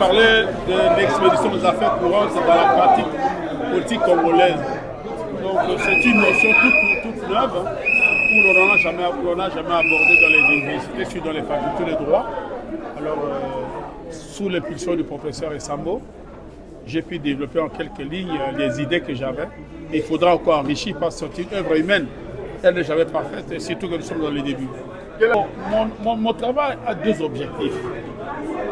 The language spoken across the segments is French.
parler de l'expédition des affaires courantes dans la pratique politique congolaise. Donc c'est une notion toute neuve où l'on n'a jamais abordé dans les universités, dans les facultés de droit. Alors, sous l'impulsion du professeur Essambo, j'ai pu développer en quelques lignes les idées que j'avais. Il faudra encore enrichir parce que c'est une œuvre humaine. Elle n'est jamais parfaite, et surtout que nous sommes dans les débuts. Mon travail a deux objectifs.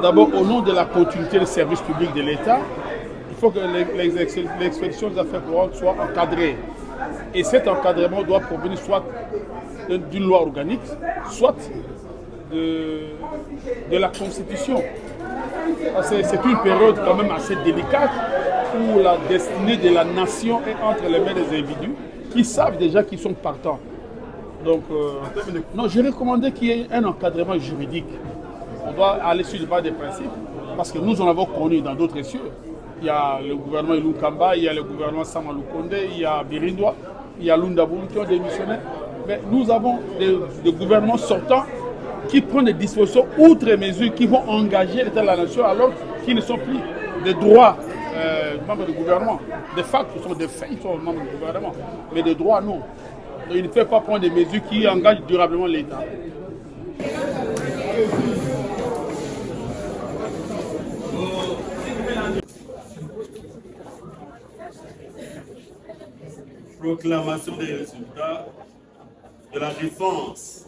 D'abord, au nom de la continuité des services publics de l'État, il faut que l'expédition des affaires courantes soit encadrée. Et cet encadrement doit provenir soit d'une loi organique, soit de la Constitution. C'est une période quand même assez délicate où la destinée de la nation est entre les mains des individus qui savent déjà qu'ils sont partants. Donc, non, j'ai recommandé qu'il y ait un encadrement juridique. On doit aller sur le bas des principes parce que nous en avons connu dans d'autres cieux. Il y a le gouvernement Ilou Kamba, il y a le gouvernement Samalou Konde, il y a Birindwa, il y a Lundaboulou qui ont démissionné. Mais nous avons des gouvernements sortants qui prennent des dispositions outre mesures qui vont engager l'État de la nation alors qu'ils ne sont plus des droits membres du gouvernement. De facto, ce sont des faits, ils sont membres du gouvernement. Mais des droits, non. Donc, il ne fait pas prendre des mesures qui engagent durablement l'État. Proclamation des résultats de la défense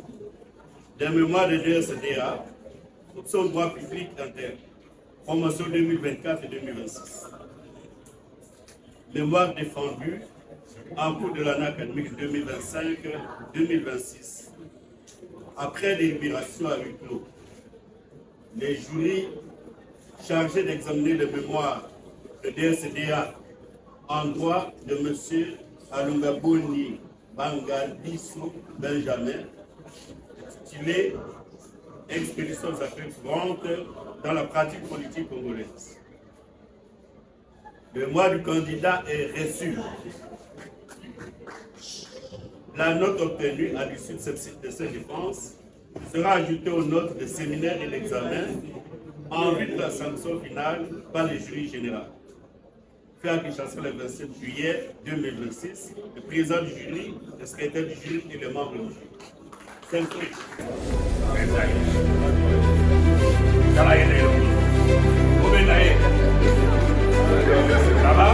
des mémoires de DSDA, son droit public interne, promotion 2024 et 2026. Mémoire défendue en cours de l'année académique 2025-2026. Après délibération à huis clos, les jurys chargés d'examiner les mémoires de DSDA en droit de M. Alungaboni Bangadiso Benjamin, intitulé Expédition des affaires courantes dans la pratique politique congolaise. Le mémoire du candidat est reçu. La note obtenue à l'issue de cette défense sera ajoutée aux notes de séminaire et d'examen en vue de la sanction finale par le jury général. Fait à Kinshasa le 27 juillet 2026, le président du jury, le secrétaire du jury et les membres du jury. C'est un truc. Ça va